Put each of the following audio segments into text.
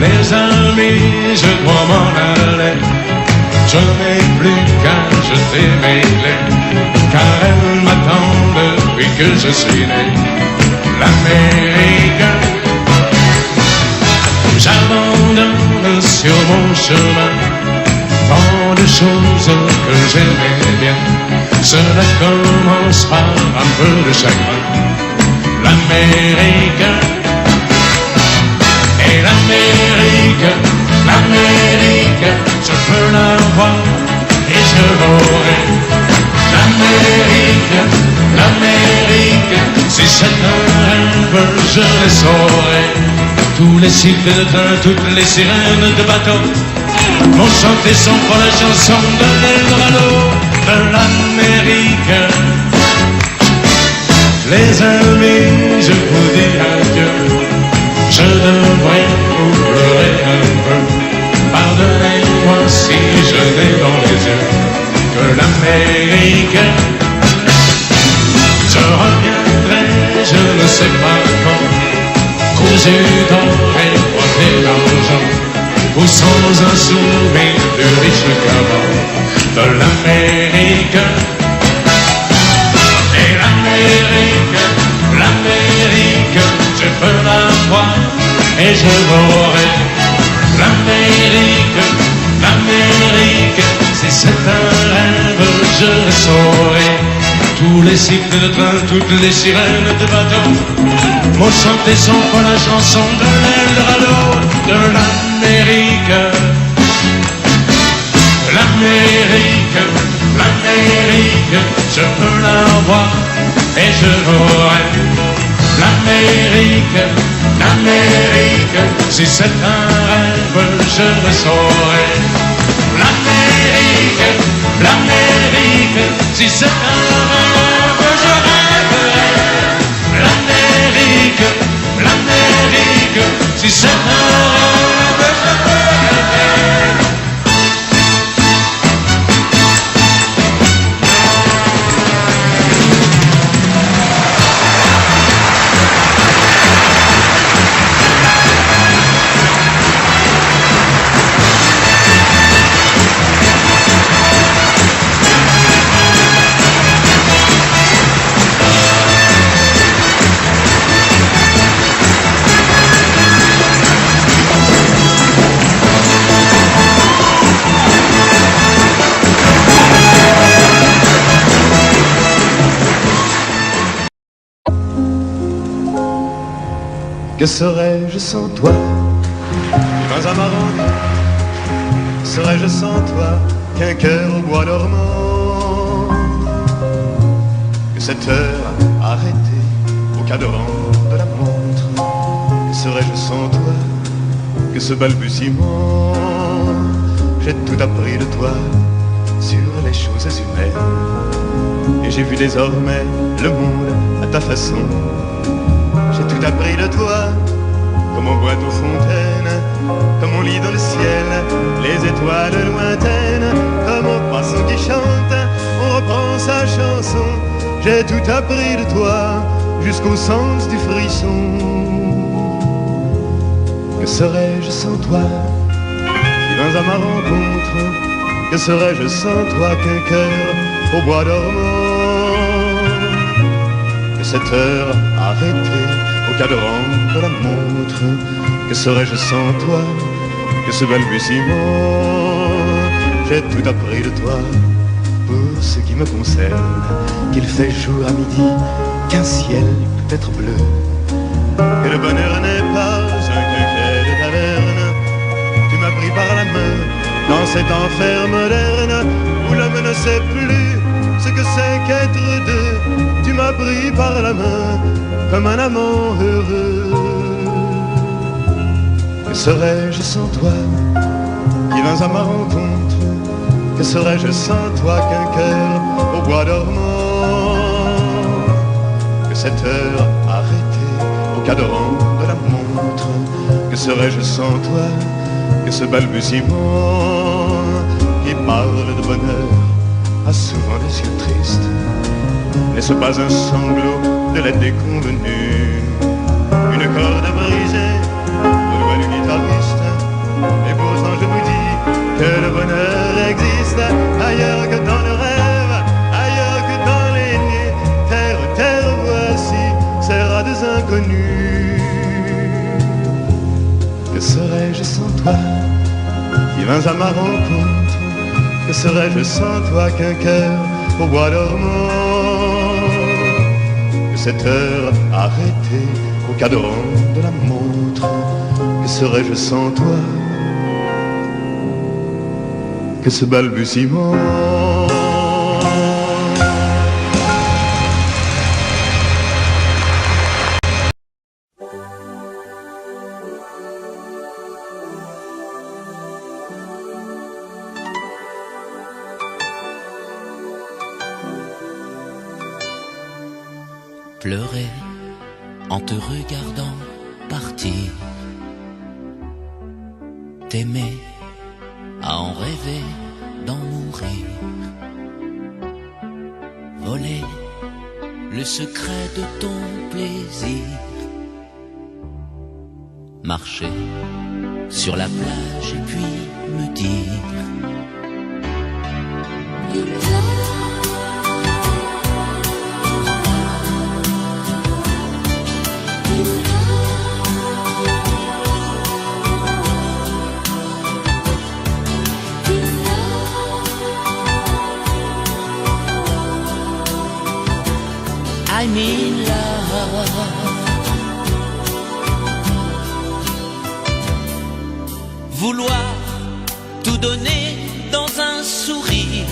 Les amis, je dois m'en aller. Je n'ai plus qu'à jeter mes clés, car elles m'attendent depuis que je suis né. L'Amérique, j'abandonne sur mon chemin tant de choses que j'aimais bien. Cela commence par un peu de chagrin. L'Amérique, et l'Amérique, l'Amérique, je peux la voir et je l'aurai. L'Amérique, l'Amérique, si c'est un rêve, je le saurai. Tous les cycles de train, toutes les sirènes de bateau vont chanter son pour la chanson de l'Eldorado de l'Amérique. Les amis, je vous dis adieu. Je devrais vous pleurer un peu. Pardonnez-moi si je n'ai dans les yeux que l'Amérique. Je reviendrai, je ne sais pas quand, cousu d'or et porté d'argent, ou sans un souvenir plus riche qu'avant de l'Amérique. Et l'Amérique, l'Amérique, je peux la voir et je l'aurai. L'Amérique, l'Amérique, si c'est un rêve, je le saurai. Tous les cycles de train, toutes les sirènes de bateau m'ont chanté son pour la chanson de l'Eldorado de l'Amérique. L'Amérique, l'Amérique, je peux la voir et je l'aurai. L'Amérique, l'Amérique, si c'est un rêve, je le saurai. L'Amérique, l'Amérique, si c'est un rêve, je rêverai. L'Amérique, l'Amérique, si c'est un rêve, je rêverai. Que serais-je sans toi? Vins amarants, serais-je sans toi qu'un cœur au bois dormant? Que cette heure arrêtée au cadran de la montre? Que serais-je sans toi? Que ce balbutiement? J'ai tout appris de toi sur les choses humaines, et j'ai vu désormais le monde à ta façon. J'ai tout appris de toi, comme on boit aux fontaines, comme on lit dans le ciel les étoiles lointaines, comme un poisson qui chante, on reprend sa chanson. J'ai tout appris de toi, jusqu'au sens du frisson. Que serais-je sans toi, qui vins à ma rencontre? Que serais-je sans toi qu'un cœur au bois dormant? Que cette heure arrêtée au cadran de la montre? Que serais-je sans toi? Que ce balbutiement? J'ai tout appris de toi. Pour ce qui me concerne, qu'il fait jour à midi, qu'un ciel peut être bleu, que le bonheur n'est pas un quinquet de taverne. Tu m'as pris par la main dans cet enfer moderne où l'homme ne sait plus ce que c'est qu'être deux. Tu m'as pris par la main comme un amant heureux. Que serais-je sans toi, qui vins à ma rencontre? Que serais-je sans toi qu'un cœur au bois dormant? Que cette heure arrêtée au cadran de la montre? Que serais-je sans toi? Que ce balbutiement qui parle de bonheur a souvent des yeux tristes? N'est-ce pas un sanglot de la déconvenue? Une corde brisée au doigt du guitariste? serais-je sans toi? Qui vins à ma rencontre, que serais-je sans toi qu'un cœur au bois dormant? Que cette heure arrêtée au cadran de la montre, que serais-je sans toi? Que ce balbutiement. Pleurer en te regardant partir, t'aimer à en rêver d'en mourir, voler le secret de ton plaisir, marcher sur la plage et puis me dire I'm in love. Vouloir tout donner dans un sourire,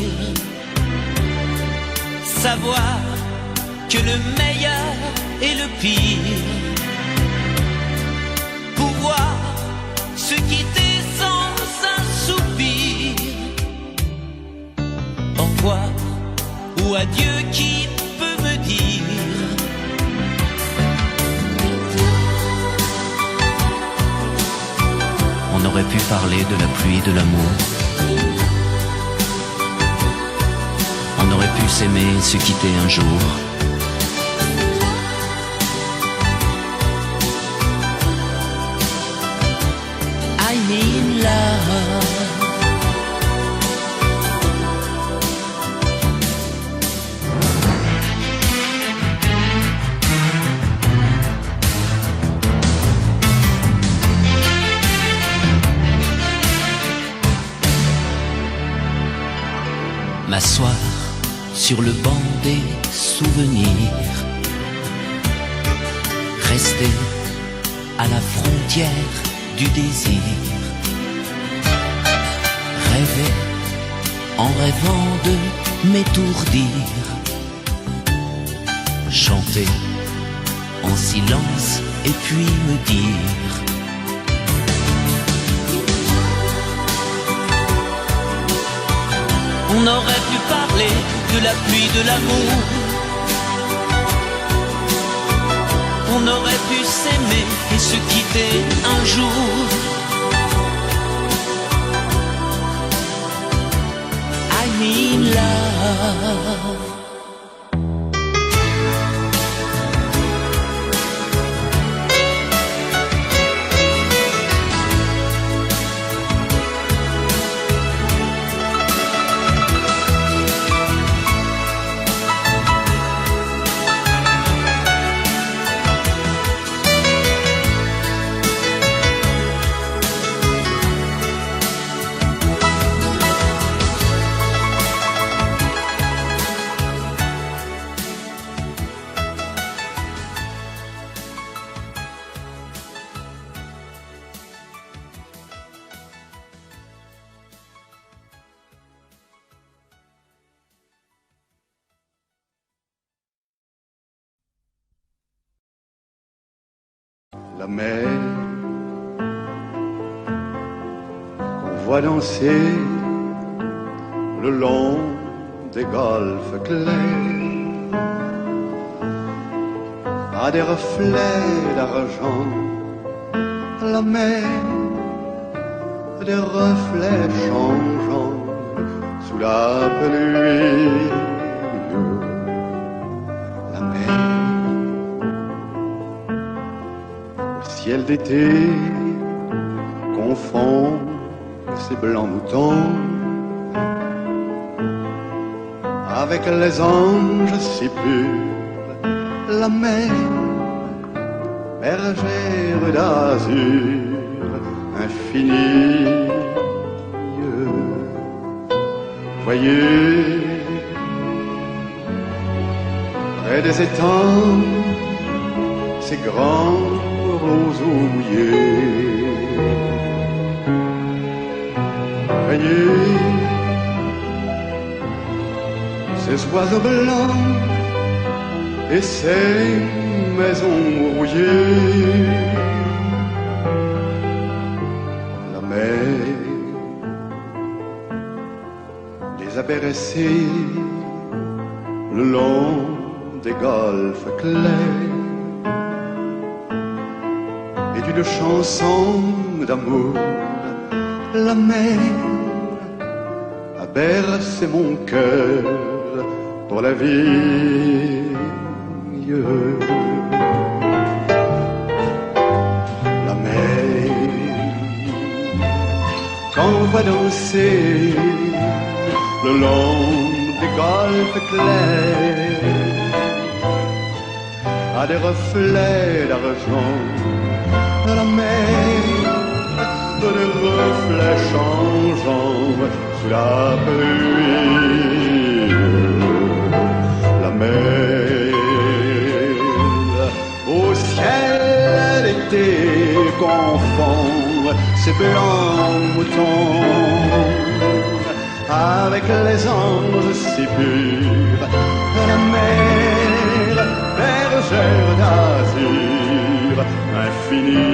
savoir que le meilleur et le pire, pouvoir se quitter sans un soupir, au revoir ou adieu qui peut me dire. On aurait pu parler de la pluie, de l'amour. On aurait pu s'aimer et se quitter un jour. I'm in love. M'asseoir sur le banc des souvenirs, rester à la frontière du désir, rêver en rêvant de m'étourdir, chanter en silence et puis me dire on aurait pu parler de la pluie, de l'amour. On aurait pu s'aimer et se quitter un jour. I'm in love. La mer qu'on voit danser le long des golfes clairs a des reflets d'argent. La mer des reflets changeants sous la pluie. La mer ciel d'été confond ces blancs moutons avec les anges si purs. La mer, bergère d'azur, infinie. Voyez, près des étangs, ces grands roseaux mouillés. Voyez, ces oiseaux blancs et ces maisons rouillées. La mer les a bercés le long des golfes clairs, et d'une chanson d'amour la mer a bercé mon cœur pour la vie. La mer qu'on voit danser le long des golfes clairs a des reflets d'argent. La mer des reflets changeants sous la pluie. La mer au ciel d'été confond ses blancs moutons avec les anges si purs. La mer, bergère d'azur infinie.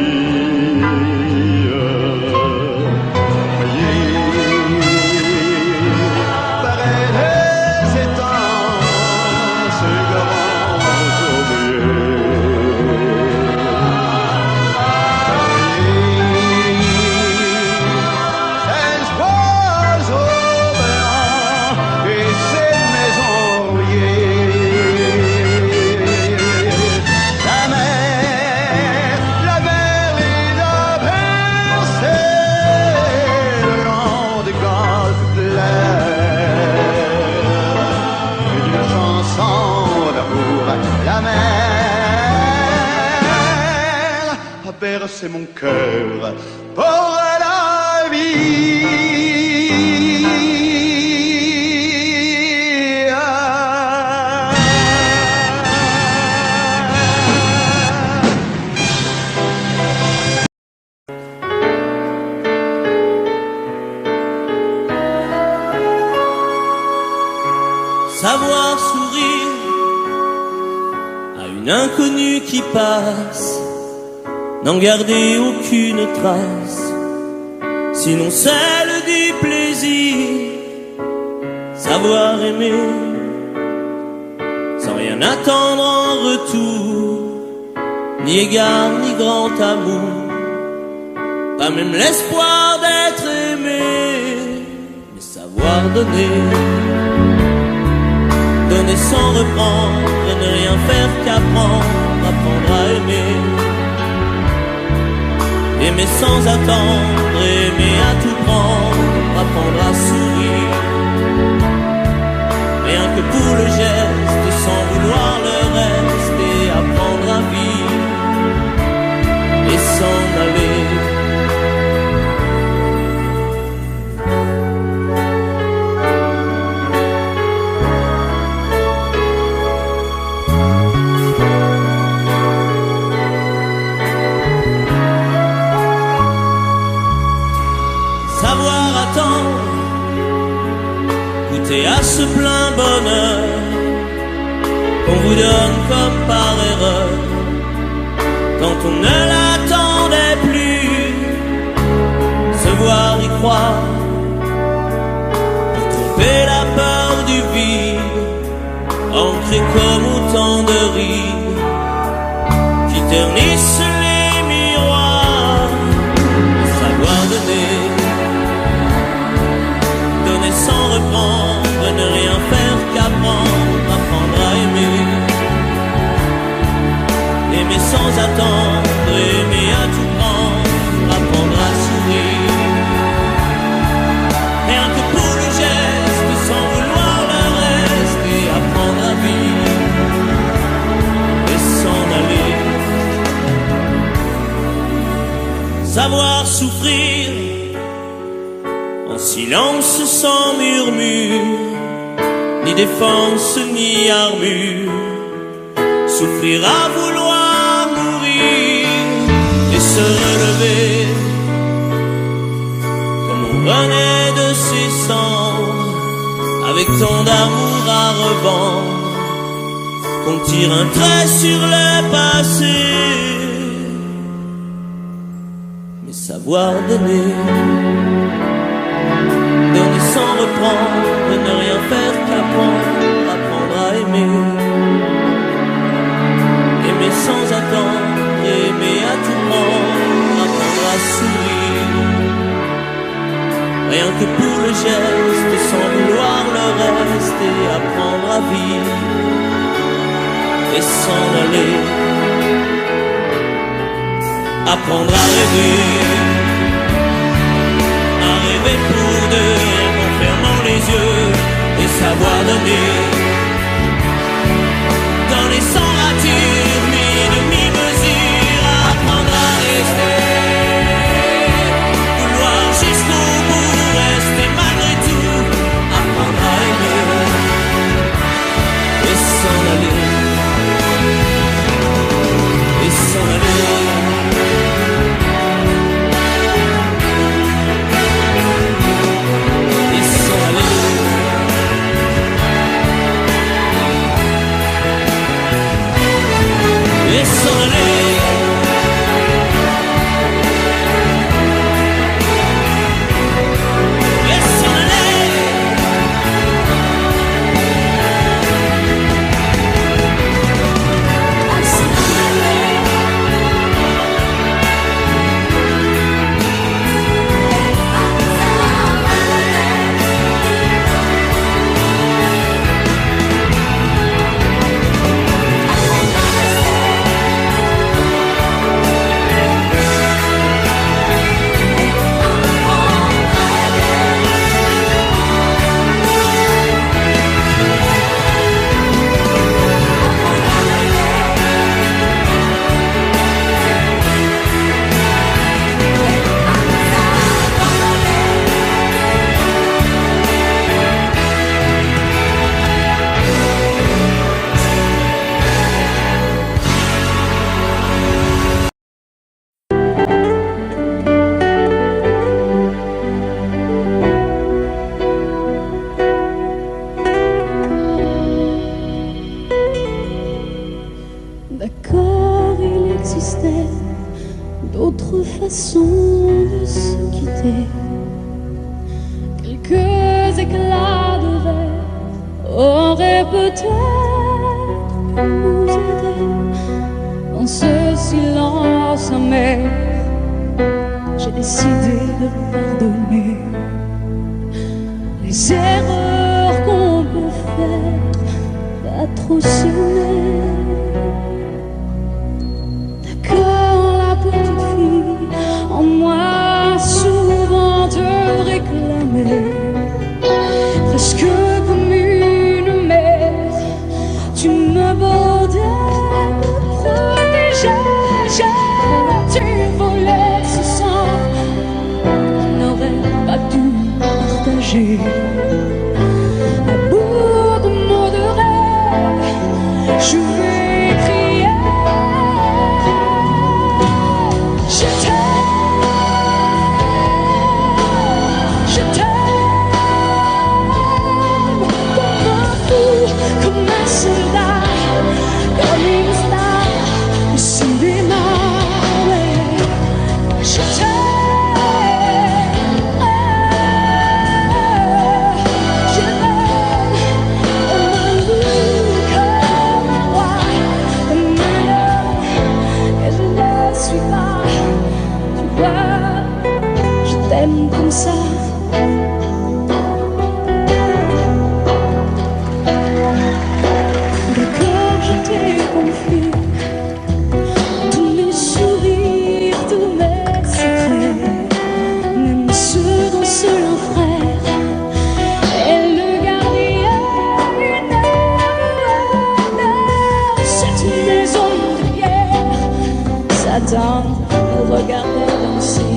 Près des étangs, ces grands roseaux mouillés. Ces oiseaux blancs et ces maisons rouillées. La mer les a bercés le long des golfes clairs, et d'une chanson d'amour la mer a bercé mon cœur pour la vie. Savoir sourire à une inconnue qui passe, n'en garder aucune trace, sinon celle du plaisir. Savoir aimer sans rien attendre en retour, ni égard ni grand amour, pas même l'espoir d'être aimé, mais savoir donner. Donner sans reprendre, ne rien faire qu'apprendre, apprendre à aimer. Aimer sans attendre, aimer à tout prendre, apprendre à sourire. Rien que pour le geste, sans vouloir le reste, et apprendre à vivre et s'en aller. Savoir attendre, goûter à ce plein bonheur qu'on vous donne comme par erreur, quand on ne l'attendait plus. Se voir y croire, pour tromper la peur du vide, ancré comme autant de rides qui ternissent les miroirs. Savoir donner, donner sans reprendre, ne rien faire qu'apprendre, apprendre à aimer. Aimer sans attendre, aimer à tout prendre, apprendre à sourire. Rien que pour le geste, sans vouloir le reste, et apprendre à vivre et s'en aller. savoir souffrir en silence sans murmure, ni défense ni armure, souffrir à vouloir mourir et se relever comme on renaît de ses cendres, avec tant d'amour à revendre qu'on tire un trait sur le passé. Mais savoir donner, donner sans reprendre, ne rien faire qu'apprendre, apprendre à aimer, aimer sans attendre, aimer à tout prendre, apprendre à sourire, rien que pour le geste, sans vouloir le reste, et apprendre à vivre et s'en aller, apprendre à rêver pour deux, en fermant les yeux, et savoir donner sans rature, ni demi-mesure, apprendre à rester, vouloir jusqu'au bout, rester malgré tout, apprendre à aimer et s'en aller, et s'en aller. D'accord, il existait d'autres façons de se quitter. Quelques éclats de verre auraient peut-être pu nous aider. Dans ce silence amer, j'ai décidé de pardonner les erreurs qu'on peut faire, pas trop s'aimer. En moi, souvent te réclamer, presque comme une mère, tu me bordais, me protégeais, tu volais ce sang qu'on n'aurait pas dû partager. À bout de mots de rêve, je vais crier. Comme un soldat, comme une star, au cinéma, ouais. Je t'aime, je t'aime, comme un loup, comme un roi, comme un homme, et je ne suis pas, tu vois, je t'aime comme ça. Satan me regardait danser.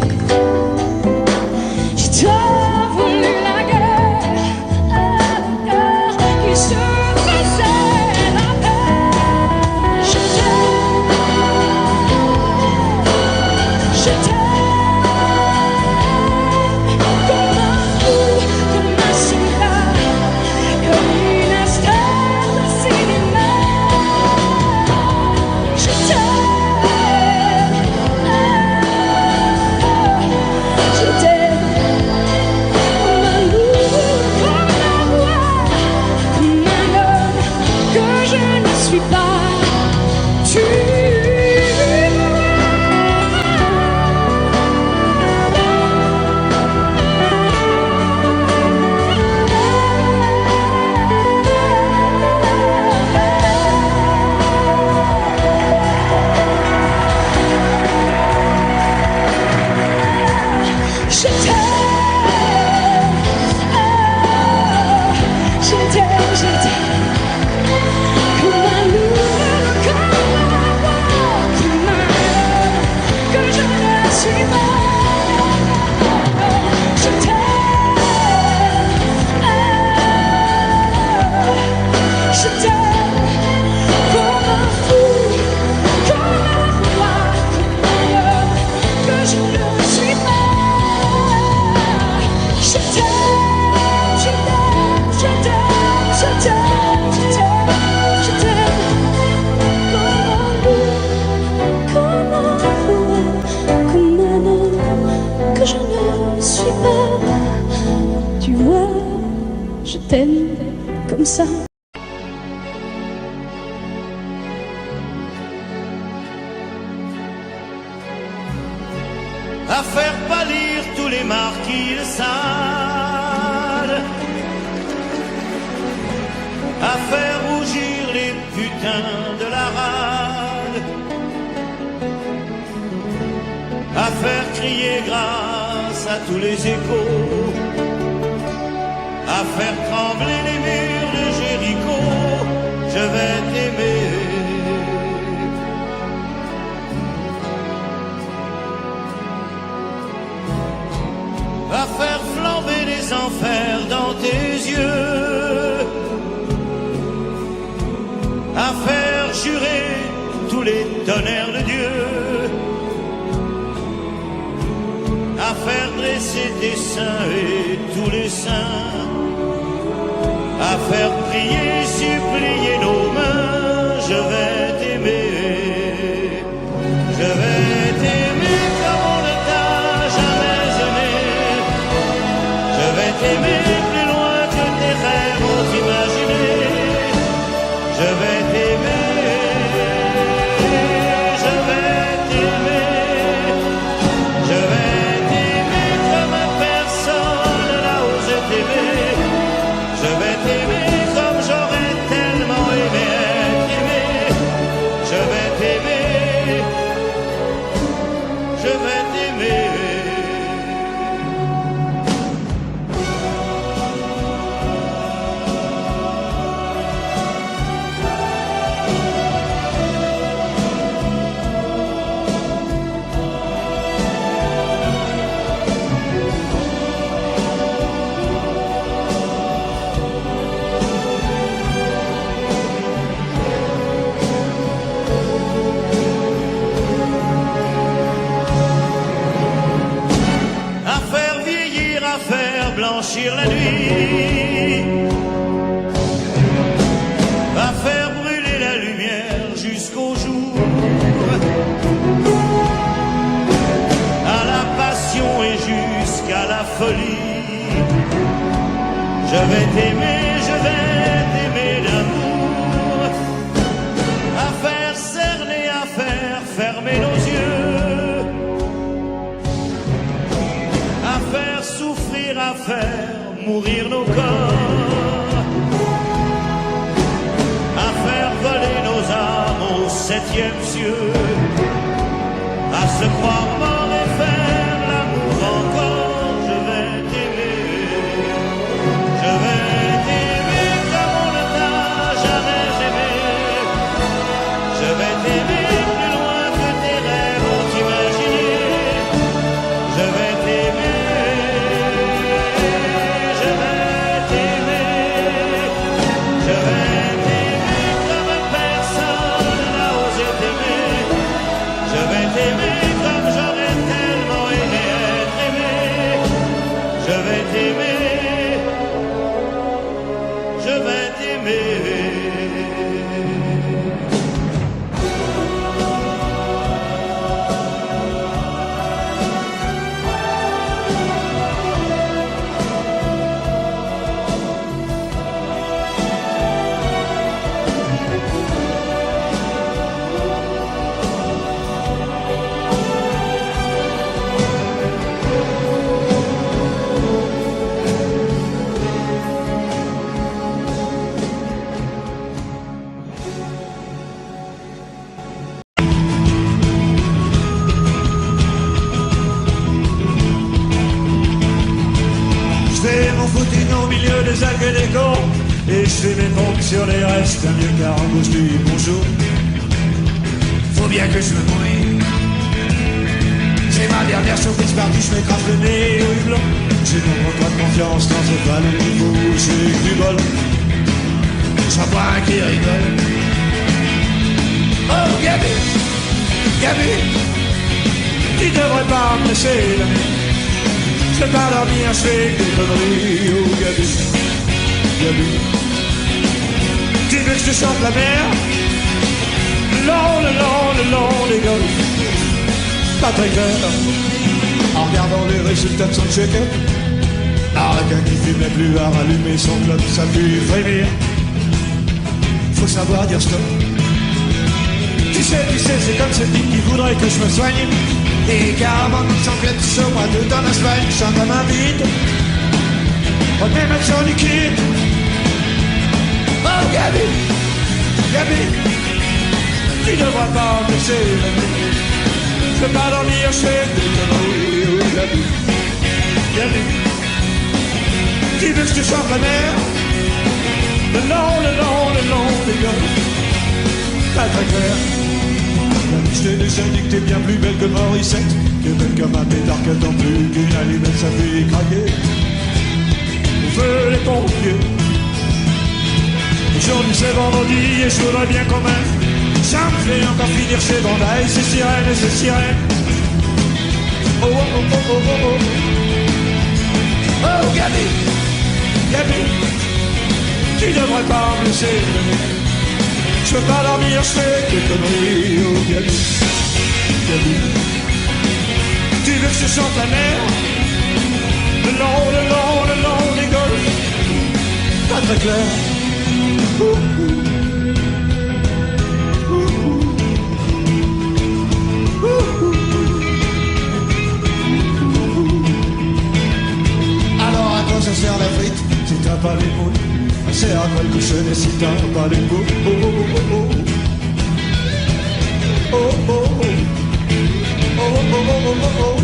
pas. Tu vois, je t'aime comme ça. À faire pâlir tous les marquis de Sade, à faire rougir les putains de la rade, à faire crier grâce à tous les échos, à faire trembler les murs de Jéricho. Je vais t'aimer. À faire flamber les enfers dans tes yeux, à faire jurer tous les tonnerres de Dieu, à faire dresser tes seins et tous les saints, à faire prier, supplier nos mains. Je vais t'aimer, je vais t'aimer comme on ne t'a jamais aimé. Je vais t'aimer plus loin que tes rêves ont imaginé. Je vais t'aimer, je vais t'aimer, je vais t'aimer comme personne n'a osé t'aimer. Je vais t'aimer comme j'aurais tellement aimé être aimé. Je vais t'aimer, je vais t'aimer. À faire vieillir, à faire blanchir la nuit, à faire brûler la lumière jusqu'au jour, à la passion et jusqu'à la folie. Je vais t'aimer, je vais t'aimer d'amour, à faire cerner, à faire fermer nos yeux, à faire souffrir, à faire mourir nos corps, à faire voler nos âmes au septième cieux, à se croire mort et faire l'amour encore. Je vais t'aimer, je vais t'aimer comme on ne t'a jamais aimé. Je vais t'aimer plus loin que tes rêves ont imaginé. Je vais t'aimer, je vais t'aimer, je vais t'aimer comme personne n'a osé t'aimer. Je vais t'aimer comme j'aurais tellement aimé être aimé. Je vais t'aimer, je vais t'aimer. Je fais mon footing au milieu des algues et des corps, et je fais mes pompes sur les restes d'un vieux cargo. Je dis bonjour, faut bien que je me mouille. J'ai ma dernière surprise partie, je m'écrase le nez au hublot. J'ai mon contrat de confiance dans ce ballon qui bouge, j'ai du bol. J'en vois un qui rigole. Oh Gabi, Gabi, tu devrais pas me laisser la nuit. Je vais pas dormir, je fais des conneries. Oh Gabi, Gabi, tu veux que je te chante la mer? Le long des golfs, pas très clair, en regardant les résultat de son check-up. Un requin qui fumait plus à rallumer son club, ça pue frémir. Faut savoir dire stop. Tu sais, c'est comme ce type qui voudrait que je me soigne. Et carrément, sans clette sur moi, tout en asphalte, sans comme un vide. Remets ma sur liquide. Oh, Gabi, Gabi, tu devrais pas me laisser la nuit. Je veux pas dormir, je fais des conneries. Oh, Gabi, Gabi, tu veux que je te chante la mer? Le long des gars. Pas très clair. Je t'ai déjà dit que t'es bien plus belle que Morissette, que belle comme un pétard que tant plus qu'une allumette, ça fait craquer. On veut les pompiers. Aujourd'hui c'est vendredi et je voudrais bien quand même. Ça me fait encore finir chez Vandaille, c'est sirène et c'est sirène. Oh oh oh oh oh oh oh. Oh Gabi, Gabi, tu devrais pas me laisser venir. Je veux pas dormir, je fais des conneries. Oh Gabi, Gabi, tu veux que je chante la mer? Le long des golfs. Pas très clair. Alors à quoi ça sert la frite si t'as pas les mots? Ça sert à quoi le cochonnet si t'as pas les mots? Oh oh oh oh oh oh oh oh oh oh oh oh oh.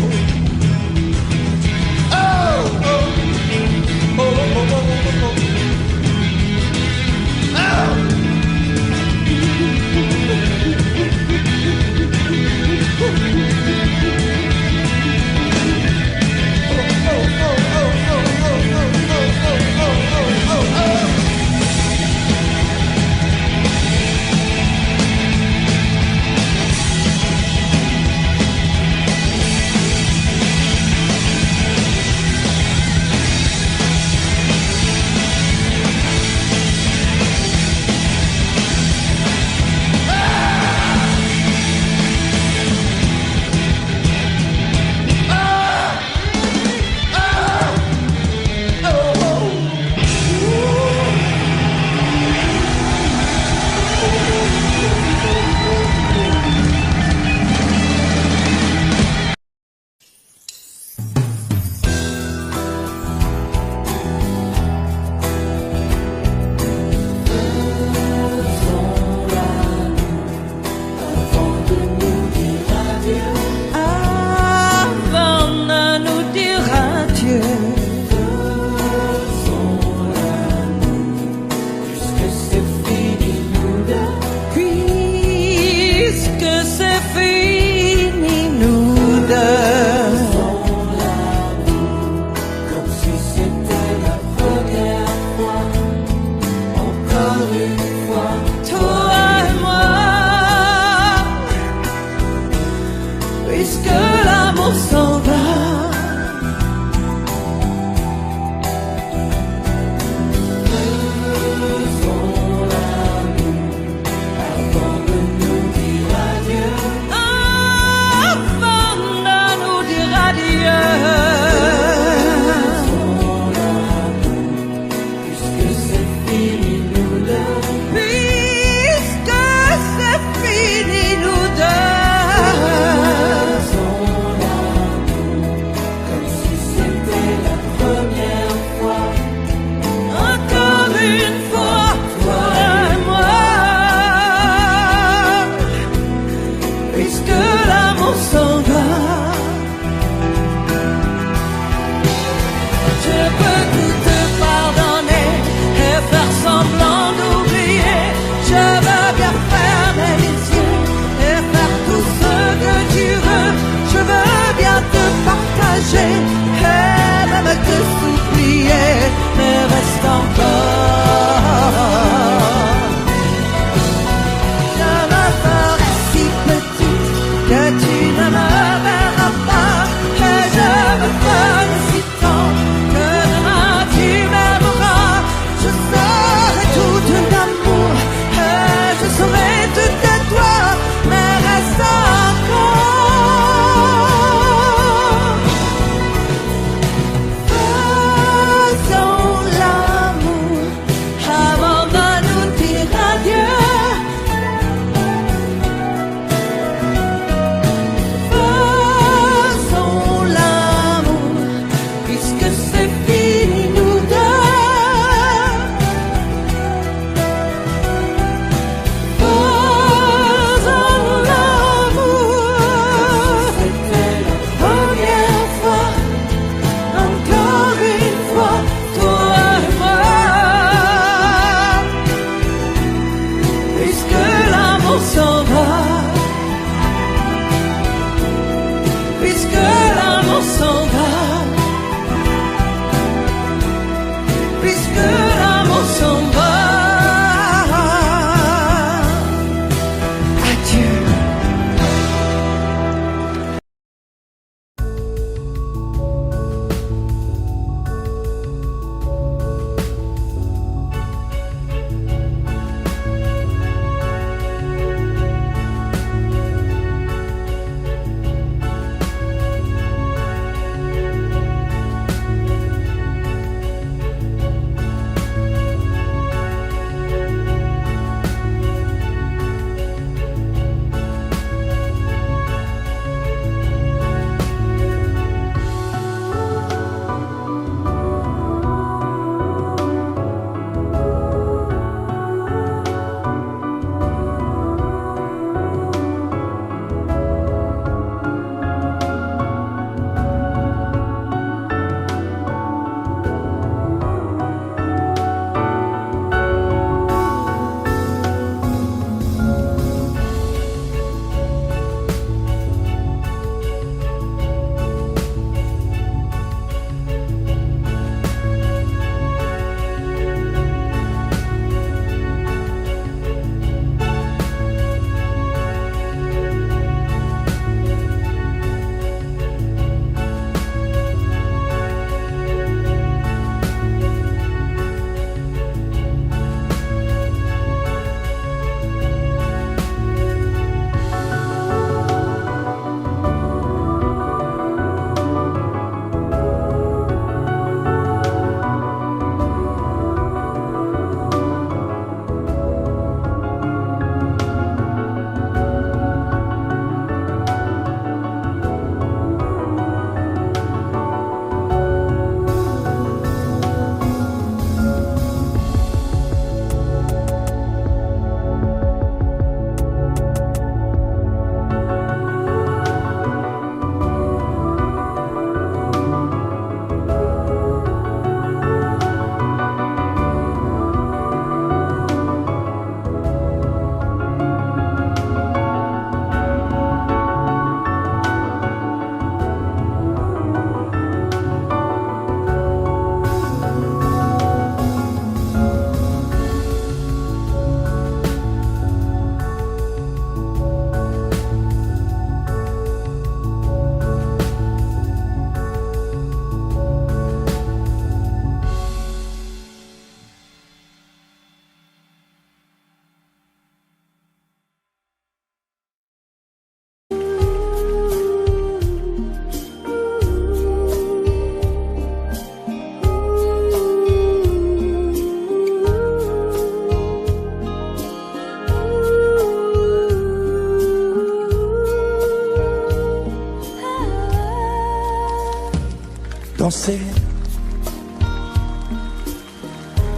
danser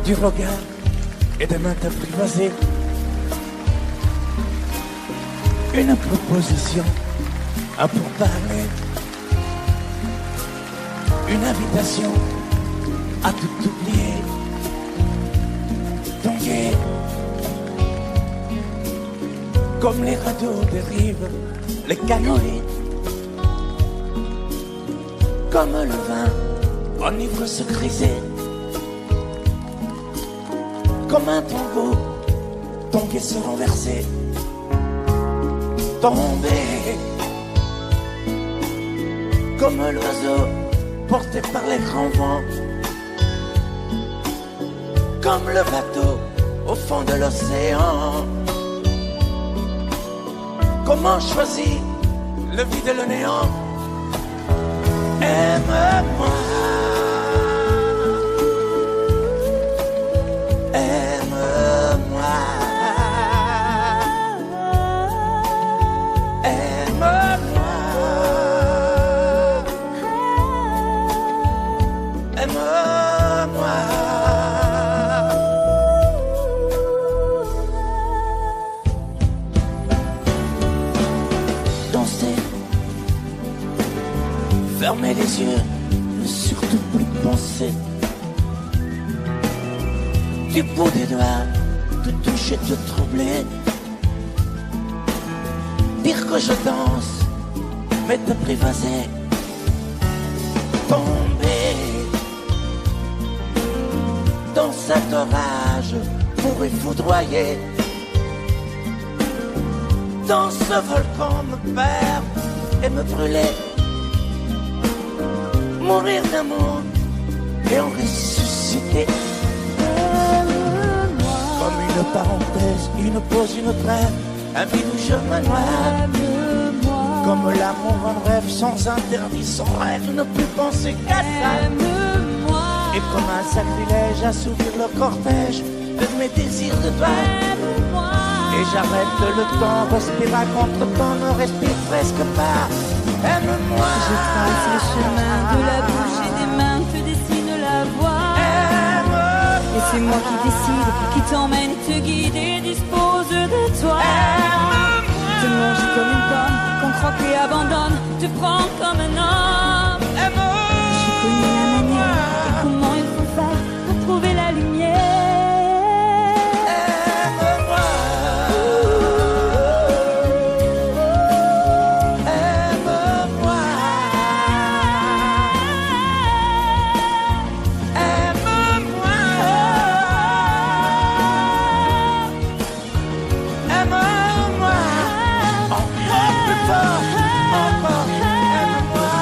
du regard et des mains t'apprivoiser. Une proposition, un pourparler, une invitation à tout oublier. Tanguer comme les radeaux dérivent, les canoës, comme le vin enivre se griser, comme un tango, tanguer se renverser, tomber comme l'oiseau porté par les grands vents, comme le bateau au fond de l'océan. Comment choisir le vide et le néant? Aime-moi, aime-moi, aime-moi, aime-moi. Danser, fermer les yeux, ne surtout plus penser. Du bout des doigts, te toucher, te troubler. Dire que je danse, mais te privaser. Tomber dans cet orage pour y foudroyer. Dans ce volcan me perdre et me brûler. Mourir d'amour et en ressusciter. Comme une parenthèse, une pause, une trêve, un vide où je me noie. Comme l'amour en rêve, sans interdit, sans rêve, ne plus penser qu'à ça. Et comme un sacrilège, assouvir le cortège de mes désirs de toi. Et j'arrête le temps, respire à contre-temps, ne respire presque pas. Aime-moi. Je trace le chemin de la bouche et des mains que dessine la voix. Et c'est moi qui décide, qui t'emmène, te guide et dispose de toi. Te mange comme une pomme, qu'on croque et abandonne, te prend comme un homme. Je connais la manière et comment il faut faire pour trouver la lumière. Encore plus fort, encore, aime-moi.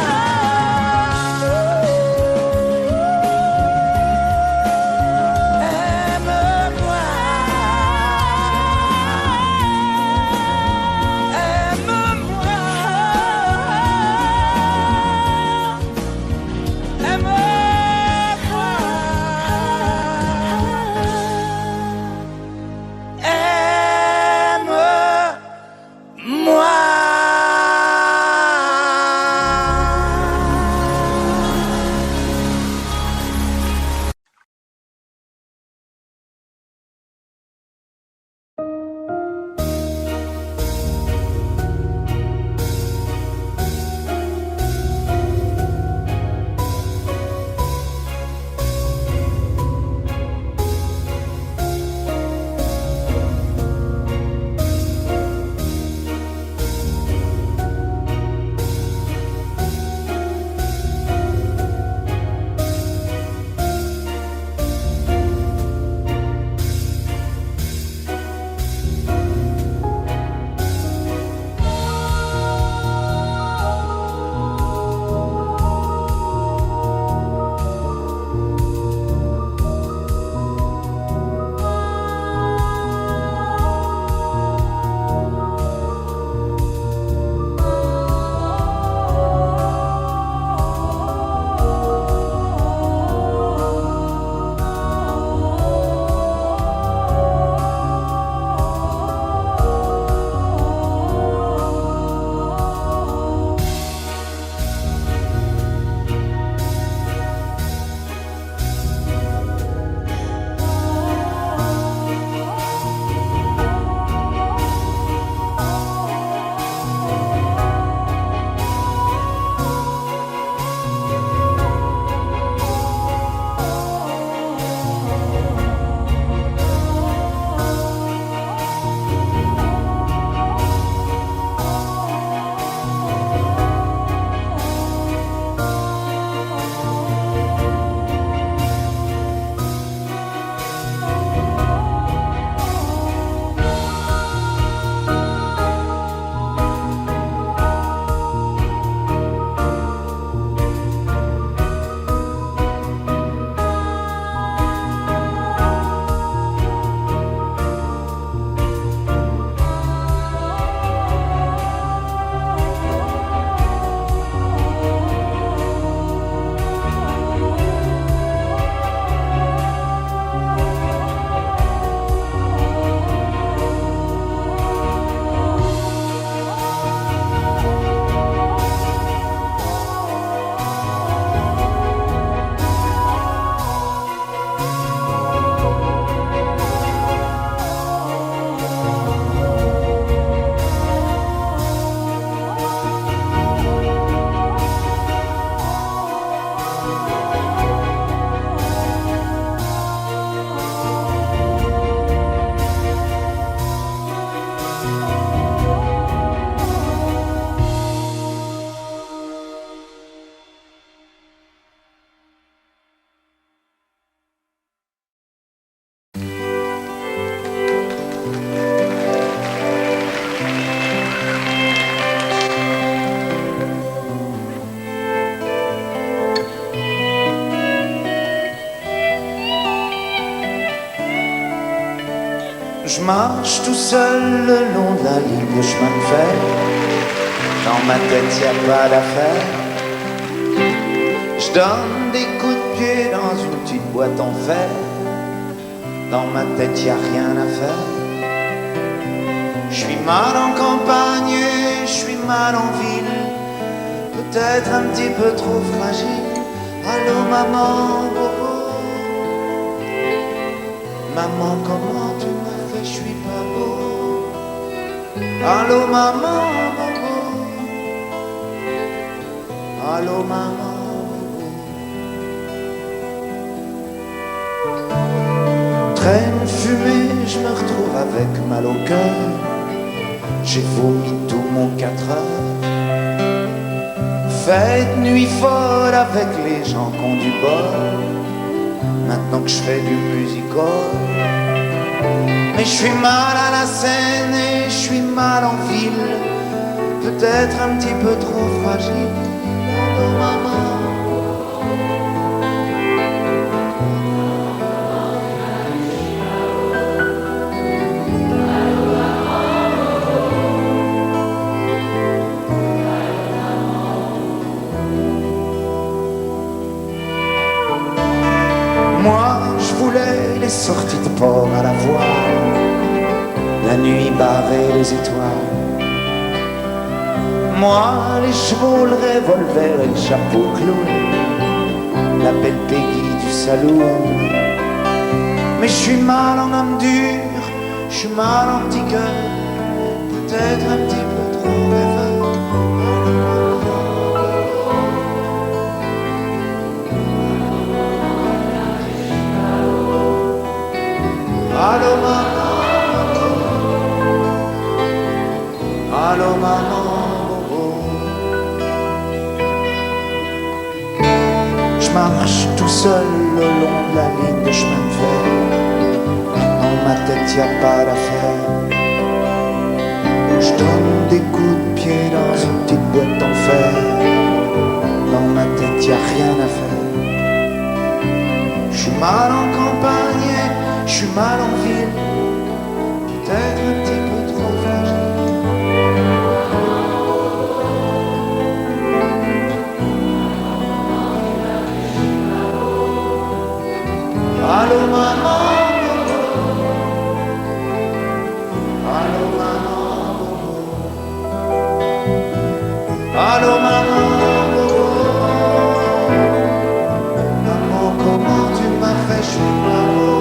Je marche tout seul le long de la ligne de chemin de fer. Dans ma tête y a pas d'affaire. Je donne des coups de pied dans une petite boîte en fer. Dans ma tête y a rien à faire. Je suis mal en campagne et je suis mal en ville. Peut-être un petit peu trop fragile. Allô maman, bobo. Maman, comment tu m'as fait, je suis pas beau. Allô maman, bobo. Allô maman, bobo. Traîne fumée, je me retrouve avec mal au cœur. J'ai vomi tout mon 4 heures. Fête nuit folle avec les gens qui ont du bol. Maintenant que je fais du musical. Mais je suis mal à la scène et je suis mal en ville. Peut-être un petit peu trop fragile. Oh maman. Moi, je voulais les sorties de port à la voile, la nuit barrée les étoiles. Moi, les chevaux, le revolver et le chapeau clown, la belle Peggy du saloon. Mais je suis mal en homme dur, je suis mal en petit cœur, peut-être un petit peu trop rêveur. Allô maman, allô maman, bobo. Je marche tout seul le long de la ligne de chemin de fer. Dans ma tête y a pas d'affaire. Je donne des coups de pied dans une petite boîte en fer. Dans ma tête y a rien à faire. Je suis mal en campagne. Je suis mal en ville, peut-être un petit peu trop fragile. Allô maman, allô maman, allô maman, maman, comment tu m'as fait, je suis pas beau.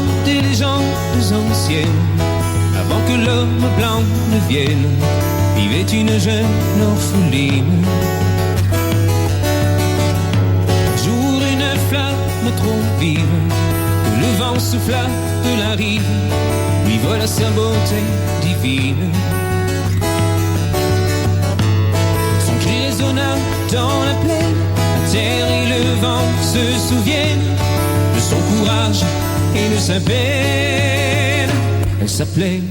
temps des légendes anciennes, avant que l'homme blanc ne vienne, vivait une jeune orpheline. Un jour une flamme trop vive, que le vent souffla de la rive, lui vola sa beauté divine. Son cri résonna dans la plaine, la terre et le vent se souviennent de son courage et de sa peine. Elle s'appelait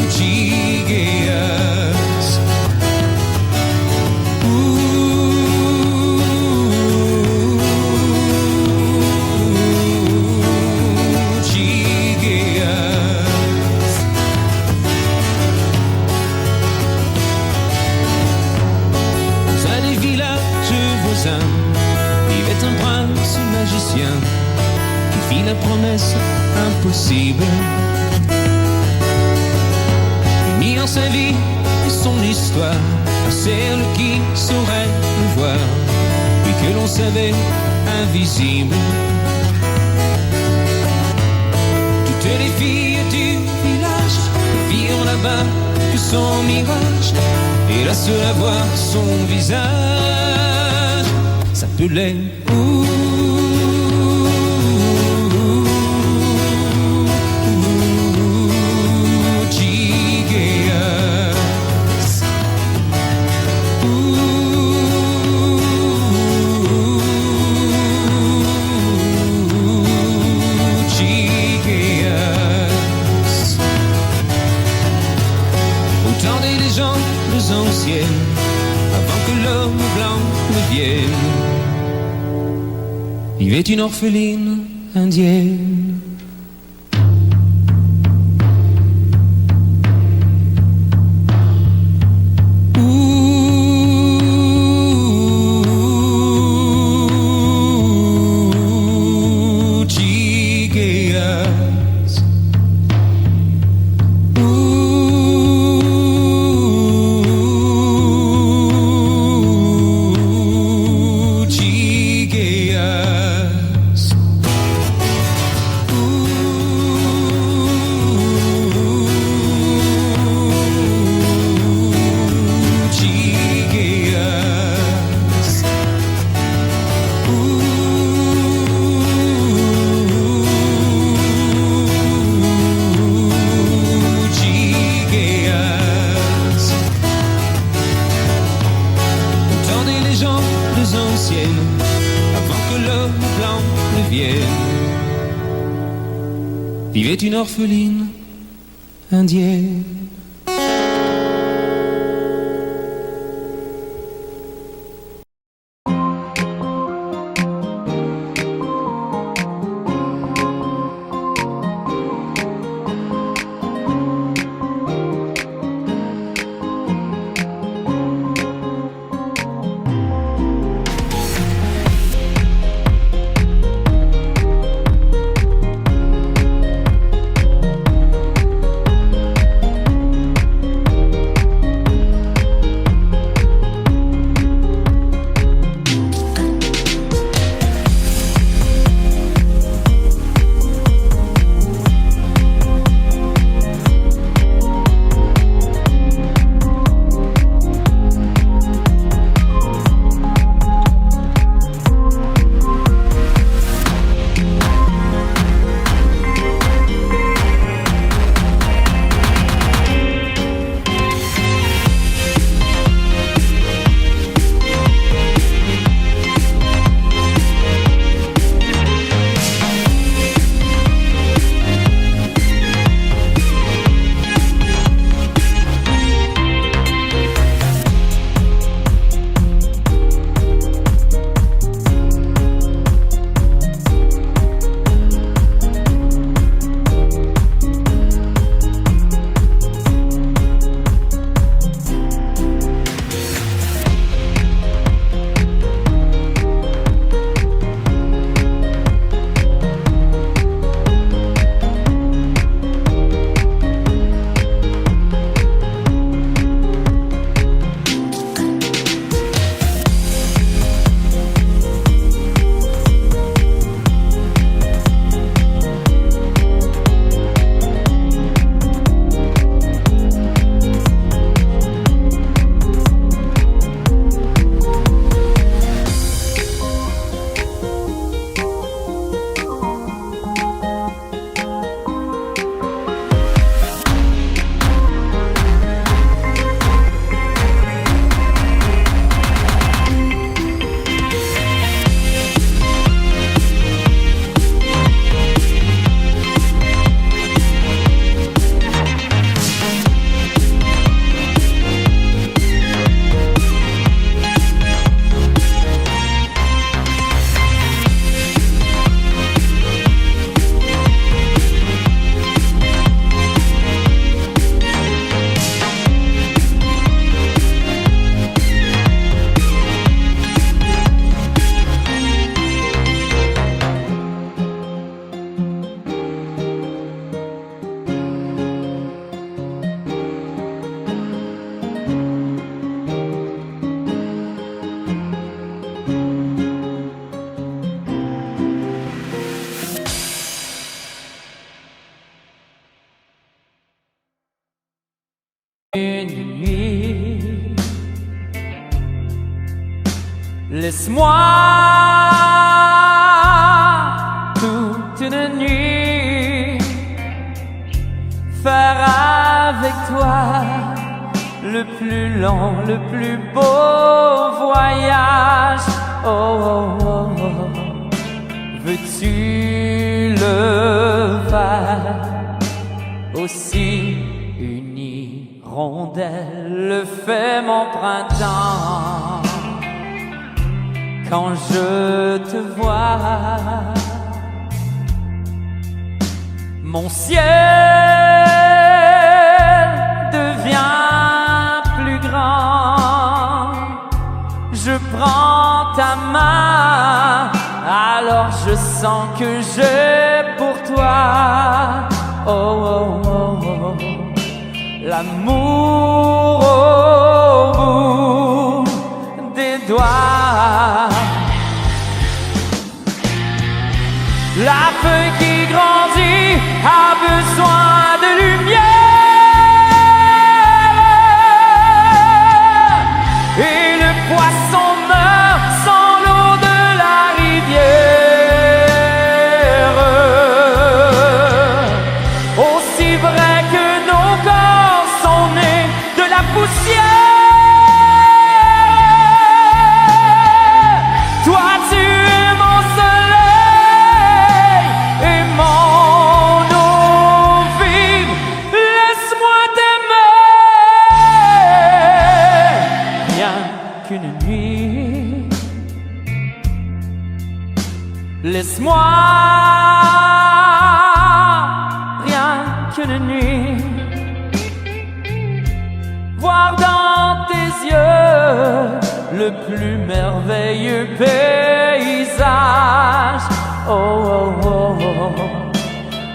Chigeas. Chigeas. Dans un des villages voisins vivait un prince magicien qui fit la promesse impossible. Il mit en sa vie et son histoire un cercle qui saurait le voir, puis que l'on savait invisible. Toutes les filles du village ne virent là-bas que son mirage, et la seule à voir son visage s'appelait Chigeas. Chigeas. Au temps des légendes anciennes, avant que l'homme blanc ne vienne, vivait une orpheline indienne. Chigeas. Chigeas. Chigeas. Chigeas. Au temps des légendes anciennes, avant que l'homme blanc ne vienne, vivait une orpheline indienne. Laisse-moi toute une nuit faire avec toi le plus long, le plus beau voyage. Oh, oh, oh, oh. Veux-tu le faire aussi? Une hirondelle le fait mon printemps. Quand je te vois, mon ciel devient plus grand. Je prends ta main, alors je sens que j'ai pour toi, oh, oh, oh, oh, l'amour au bout des doigts. La feuille qui grandit a besoin de lumière et le poisson meurt sans l'eau de la rivière. Aussi vrai que nos corps sont nés de la poussière, toi tu es mon soleil et mon eau vive. Laisse-moi t'aimer, rien qu'une nuit. Laisse-moi, rien qu'une nuit, voir dans tes yeux le plus merveilleux paysage. Oh, oh, oh, oh,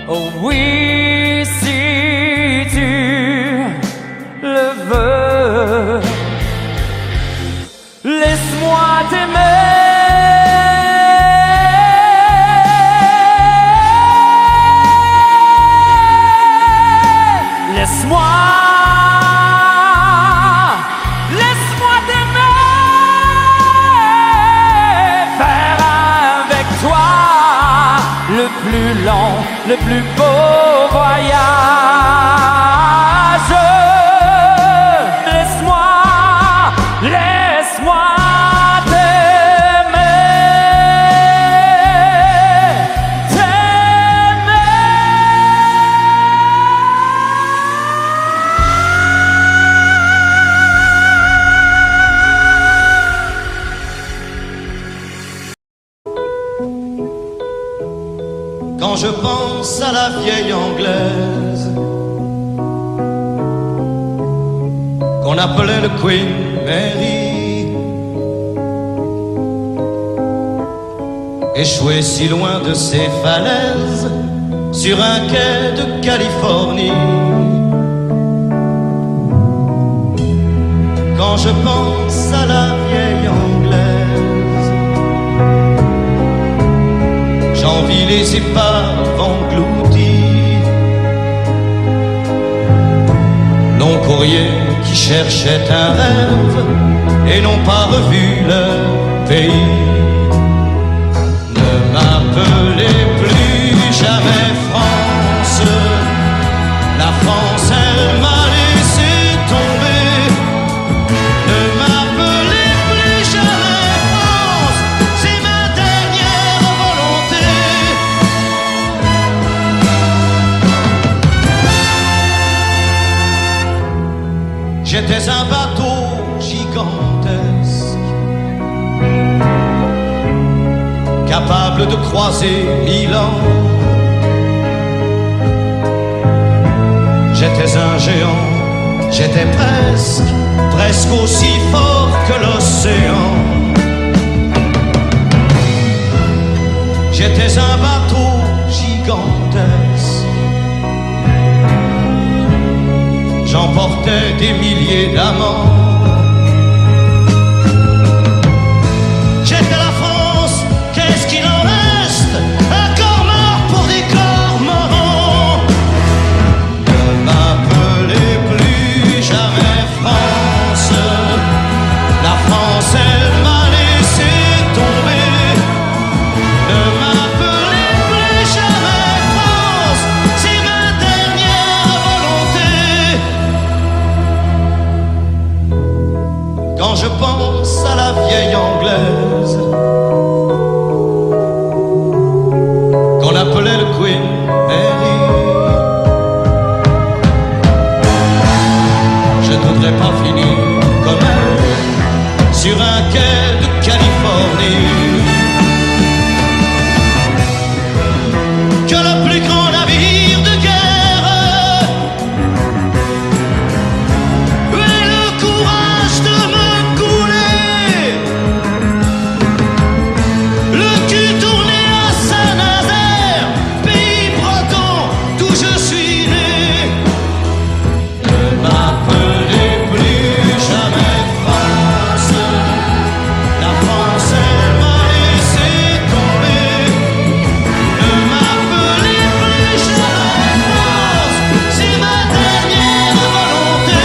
oh oui, si tu le veux, laisse-moi t'aimer. Laisse-moi, laisse-moi t'aimer, faire avec toi le plus long, le plus beau voyage. Laisse-moi, laisse-moi Quand je pense à la vieille anglaise qu'on appelait le Queen Mary, échouée si loin de ses falaises sur un quai de Californie. Quand je pense à la vieille anglaise, j'envie les épaves englouties, longs courriers qui cherchaient un rêve et n'ont pas revu leur pays. Ne m'appelez plus jamais France, la France elle m'a laissé tomber. Ne m'appelez plus jamais France, c'est ma dernière volonté. J'étais un bateau gigantesque, capable de croiser 1000 ans. J'étais un géant, j'étais presque aussi fort que l'océan. J'étais un bateau gigantesque, j'emportais des milliers d'amants. J'étais la France, qu'est-ce qu'il en reste? Un corps mort pour des corps morts. Ne m'appelez plus jamais France, la France elle m'a laissé quand je pense à la vieille anglaise qu'on appelait le Queen Mary. Je ne voudrais pas finir comme elle sur un quai de Californie. Que le plus grand navire de guerre ait le courage de me couler, le cul tourné à Saint-Nazaire, pays breton d'où je suis né. Ne m'appelez plus jamais France, la France elle m'a laissé tomber. Ne m'appelez plus jamais France, c'est ma dernière volonté.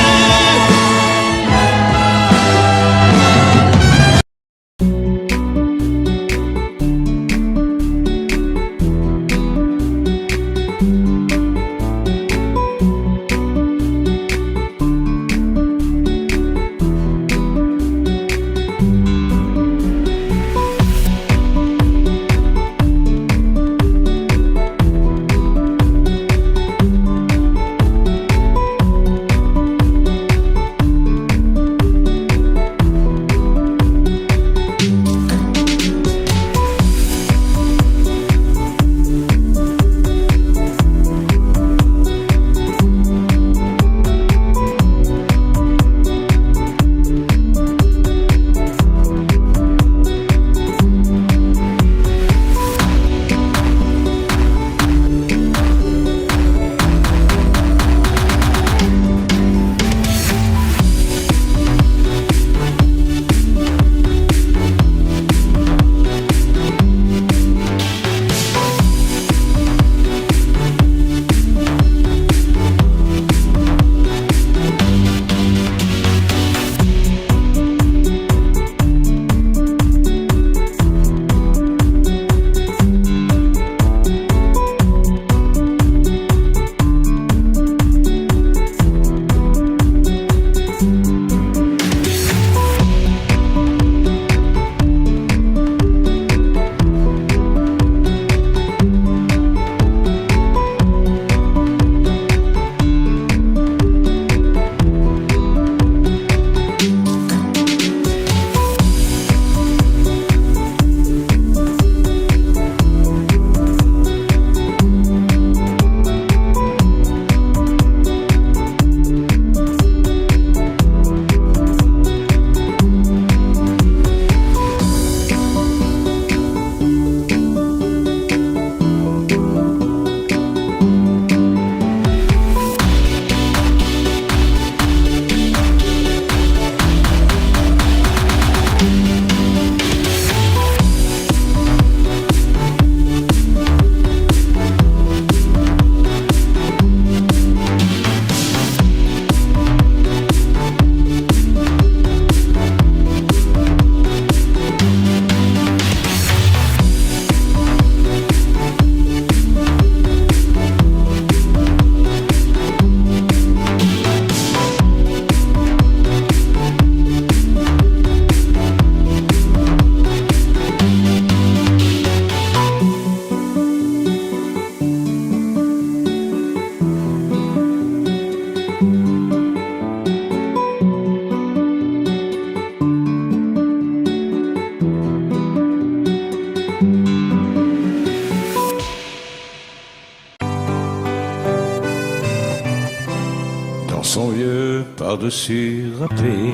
Son vieux par-dessus râpé,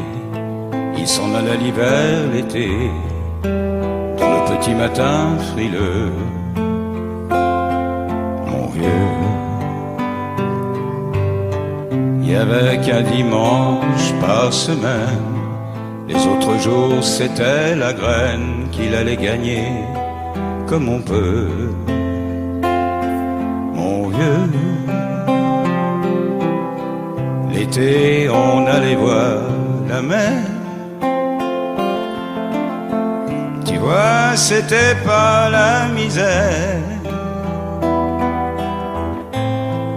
il s'en alla l'hiver, l'été, dans le petit matin frileux. Mon vieux, il y avait qu'un dimanche par semaine, les autres jours c'était la graine qu'il allait gagner comme on peut. Mon vieux, l'été, on allait voir la mer. Tu vois, c'était pas la misère,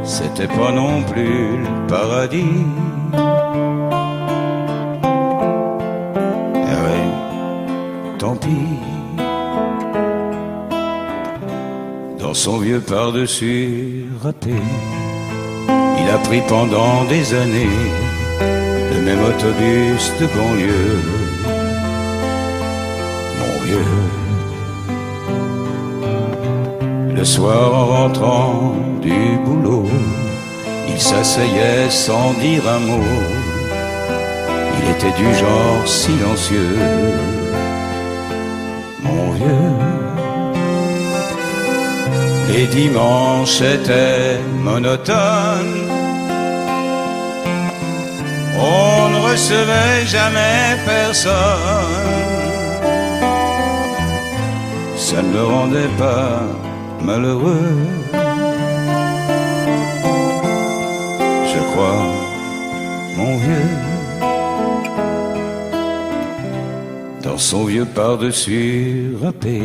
c'était pas non plus le paradis. son vieux par-dessus râpé. Il a pris pendant des années le même autobus de banlieue. Mon vieux. Le soir en rentrant du boulot, il s'asseyait sans dire un mot. Il était du genre silencieux. Mon vieux. Les dimanches étaient monotones. On ne recevait jamais personne. Ça ne le rendait pas malheureux. Je crois, mon vieux, dans son vieux par-dessus râpé.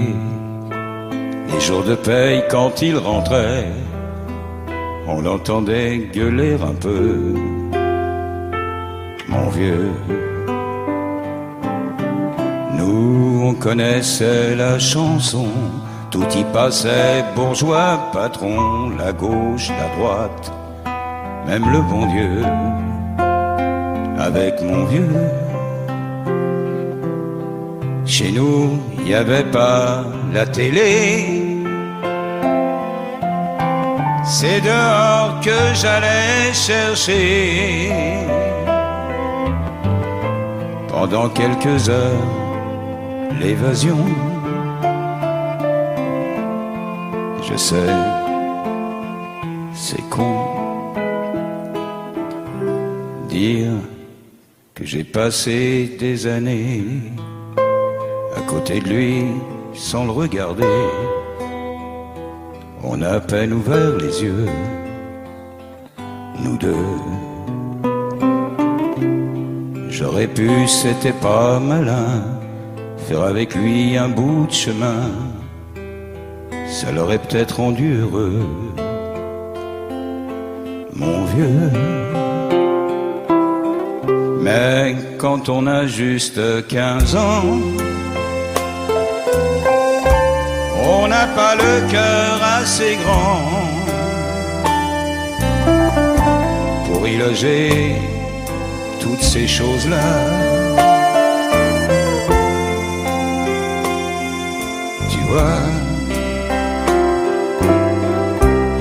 Les jours de paye, quand il rentrait, on l'entendait gueuler un peu. Mon vieux, nous on connaissait la chanson. Tout y passait, bourgeois, patron, la gauche, la droite, même le bon Dieu. Avec mon vieux, chez nous, il n'y avait pas la télé. C'est dehors que j'allais chercher. Pendant quelques heures, l'évasion. Je sais, c'est con. Dire que j'ai passé des années à côté de lui sans le regarder. On a à peine ouvert les yeux, nous deux. J'aurais pu, c'était pas malin, faire avec lui un bout de chemin. Ça l'aurait peut-être rendu heureux, mon vieux. Mais quand on a juste 15 ans, on n'a pas le cœur assez grand pour y loger toutes ces choses-là. Tu vois,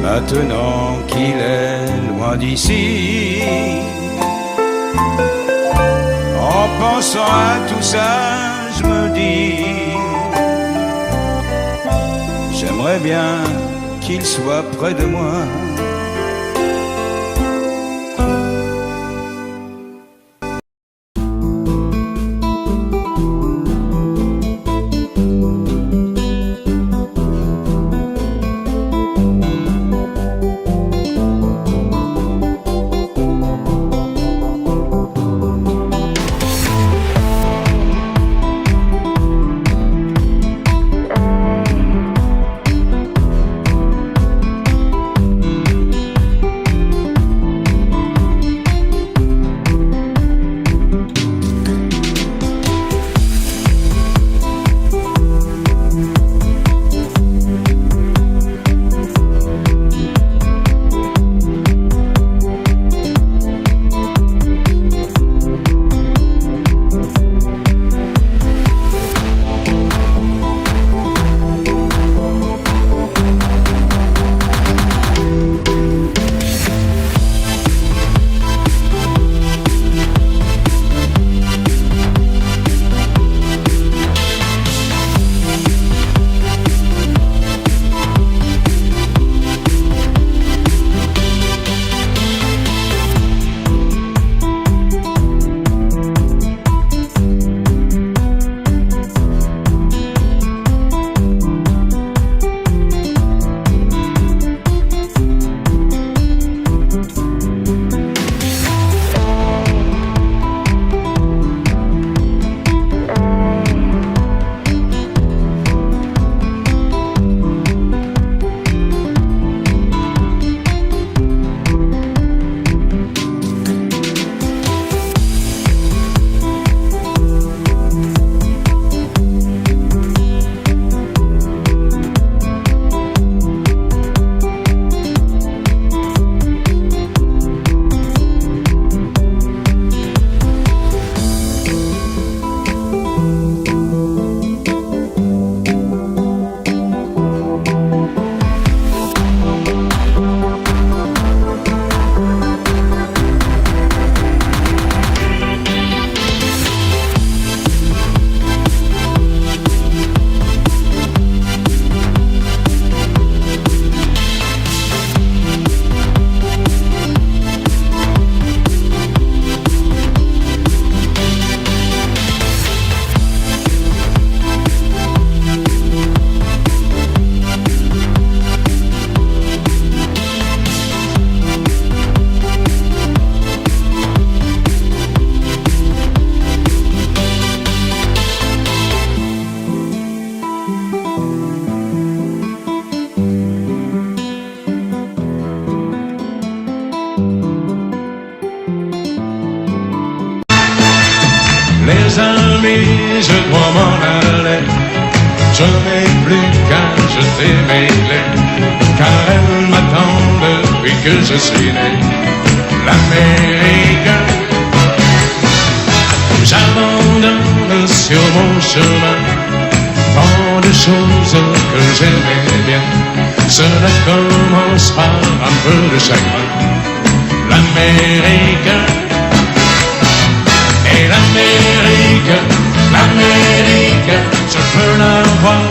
maintenant qu'il est loin d'ici, en pensant à tout ça, je me dis, j'aimerais bien qu'il soit près de moi. amis, je dois m'en aller. Je n'ai plus qu'à jeter mes clés, car elles m'attendent depuis que je suis né. L'Amérique, j'abandonne sur mon chemin tant de choses que j'aimais bien. Cela commence par un peu de chagrin. L'Amérique, et l'Amérique, l'Amérique, je peux la voir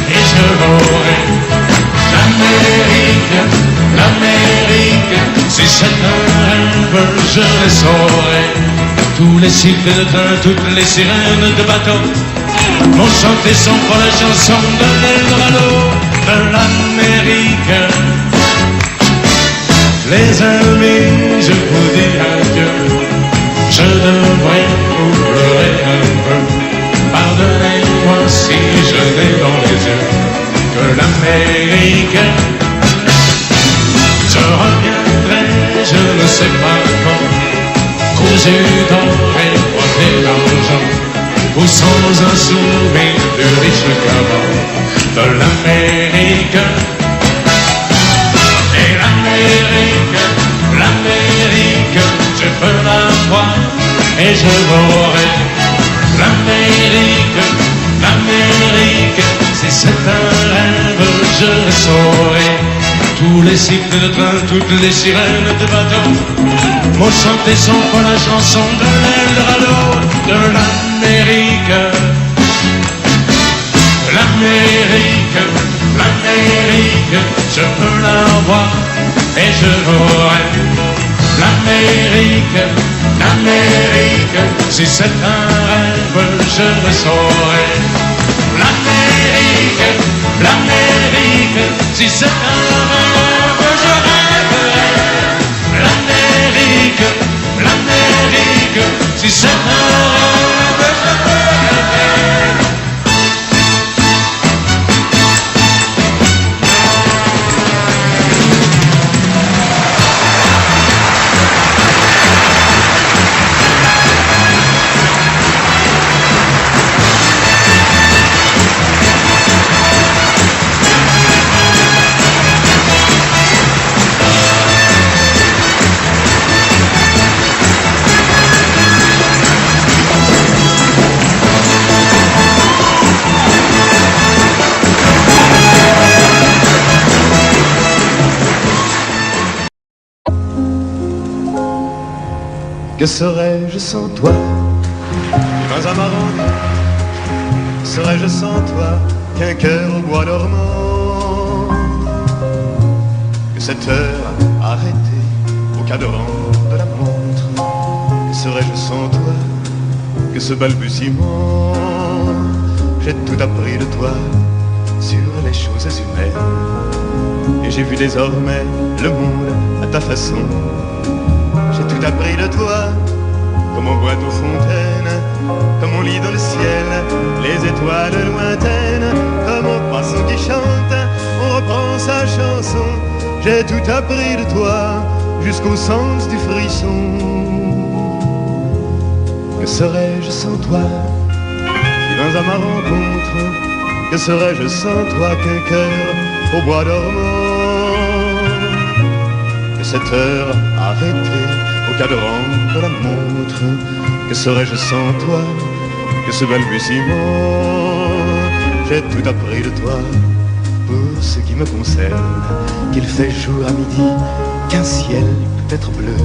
et je l'aurai. L'Amérique, l'Amérique, si c'est un rêve, je le saurai. Tous les sifflets de train, toutes les sirènes de bateau vont chanter son pour la chanson de l'Eldorado de l'Amérique. Les amis, je vous dis adieu. Je devrais vous pleurer un peu. Pardonnez-moi si je n'ai dans les yeux que l'Amérique. Je reviendrai, je ne sais pas quand, cousu d'or et coiffé d'argent, ou sans un souvenir du riche caveau de l'Amérique. Et l'Amérique, l'Amérique, je peux la voir et je l'aurai. L'Amérique, l'Amérique, si c'est un rêve, je le saurai. Tous les sifflets de train, toutes les sirènes de bateau m'ont chanté son pour la chanson de l'Eldorado de l'Amérique. L'Amérique, l'Amérique, je peux la voir et je l'aurai. L'Amérique, l'Amérique, si c'est un rêve, je le saurai. L'Amérique, l'Amérique, si c'est un rêve, je rêverai. L'Amérique, l'Amérique, si c'est un rêve, je rêverai. Que serais-je sans toi? Vins amarants, serais-je sans toi qu'un cœur au bois dormant? Que cette heure arrêtée au cadran de la montre? Que serais-je sans toi? Que ce balbutiement? J'ai tout appris de toi sur les choses humaines, et j'ai vu désormais le monde à ta façon. J'ai tout appris de toi, comme on boit aux fontaines, comme on lit dans le ciel les étoiles lointaines, comme un poisson qui chante, on reprend sa chanson. J'ai tout appris de toi, jusqu'au sens du frisson. Que serais-je sans toi, qui vins à ma rencontre? Que serais-je sans toi qu'un cœur au bois dormant? Que cette heure arrêtée au cadran de la montre? Que serais-je sans toi? Que ce balbutiement? J'ai tout appris de toi. Pour ce qui me concerne, qu'il fait jour à midi, qu'un ciel peut être bleu,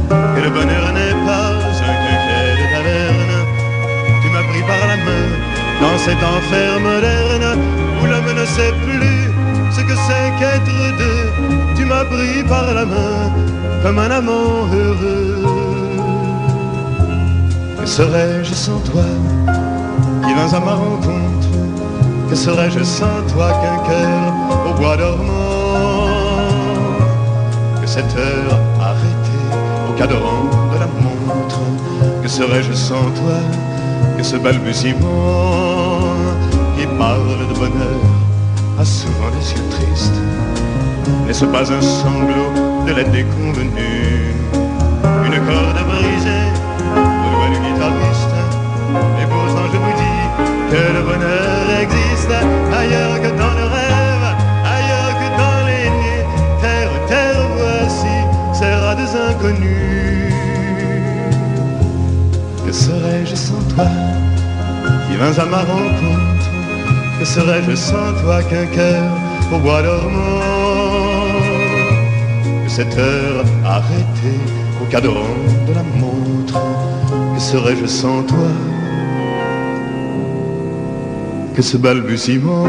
que le bonheur n'est pas un quinquet de taverne. Tu m'as pris par la main dans cet enfer moderne où l'homme ne sait plus ce que c'est qu'être deux. Tu m'as pris par la main comme un amant heureux. Que serais-je sans toi, qui vins à ma rencontre? Que serais-je sans toi qu'un cœur au bois dormant? Que cette heure arrêtée au cadran de la montre? Que serais-je sans toi? Que ce balbutiement qui parle de bonheur a souvent des yeux tristes? N'est-ce pas un sanglot de la déconvenue? Une corde brisée au doigt du guitariste? serais-je sans toi? Si vins à ma rencontre, que serais-je sans toi qu'un cœur au bois dormant? Que cette heure arrêtée au cadran de la montre, que serais-je sans toi? Que ce balbutiement.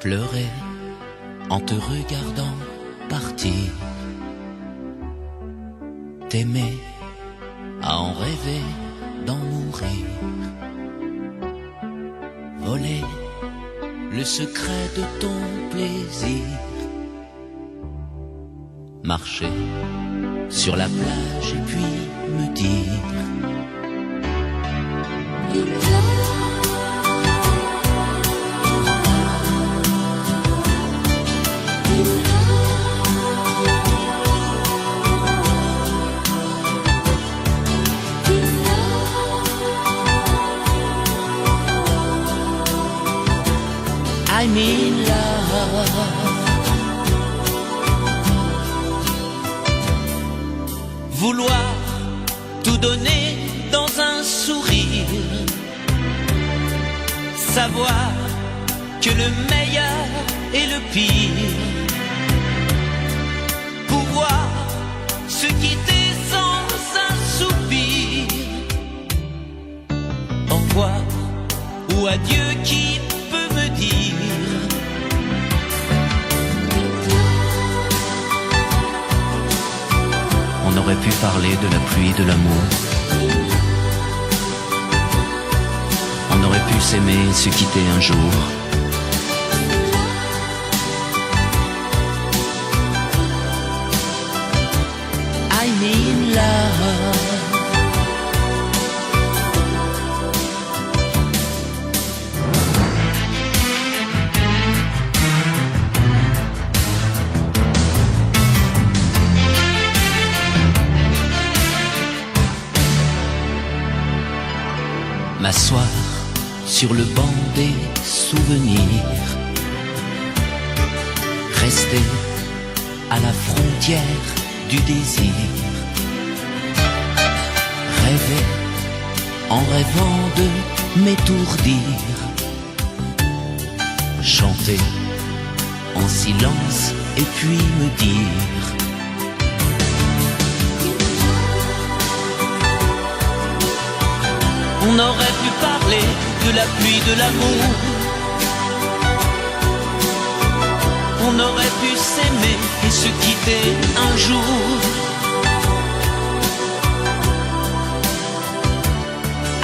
Pleurer en te regardant partir, t'aimer à en rêver d'en mourir, voler le secret de ton plaisir, marcher sur la plage et puis me dire I'm in love. Vouloir tout donner dans un sourire, savoir que le meilleur et le pire, pouvoir se quitter sans un soupir, au revoir ou adieu qui peut me dire. On aurait pu parler de la pluie et de l'amour. On aurait pu s'aimer et se quitter un jour. I'm in love. M'asseoir sur le banc des souvenirs, rester à la frontière du désir, rêver en rêvant de m'étourdir, chanter en silence et puis me dire on aurait pu parler de la pluie, de l'amour. On aurait pu s'aimer et se quitter un jour.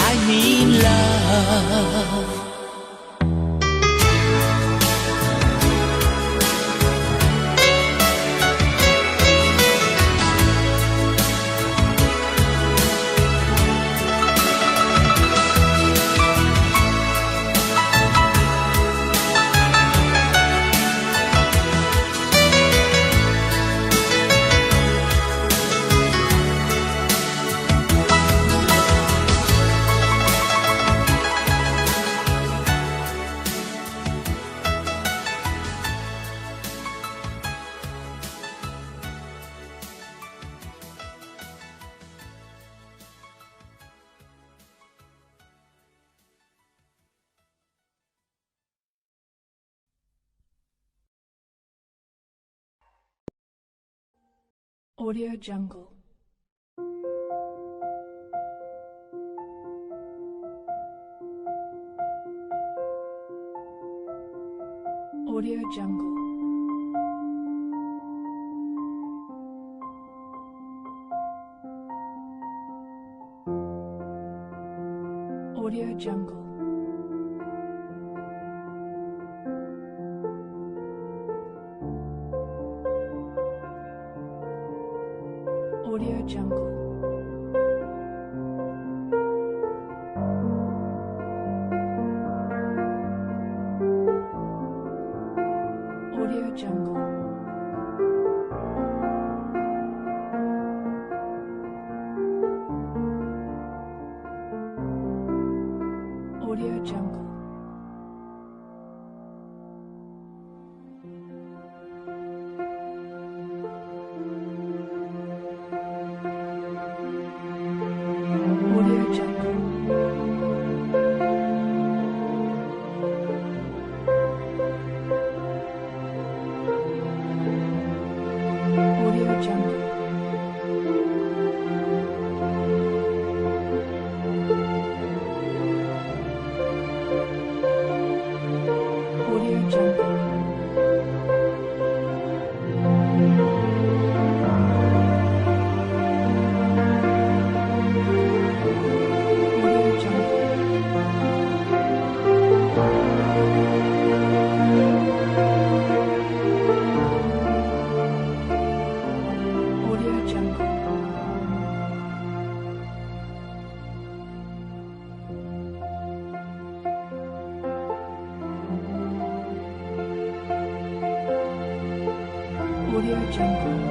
I'm in love. Audio Jungle. Audio Jungle. Audio Jungle. Audio Jungle. Audio Jungle. Audio Jungle. Audio Jungle. Audio Jungle. Audio Jungle. Audio Jungle. Audio Jungle. Audio Jungle.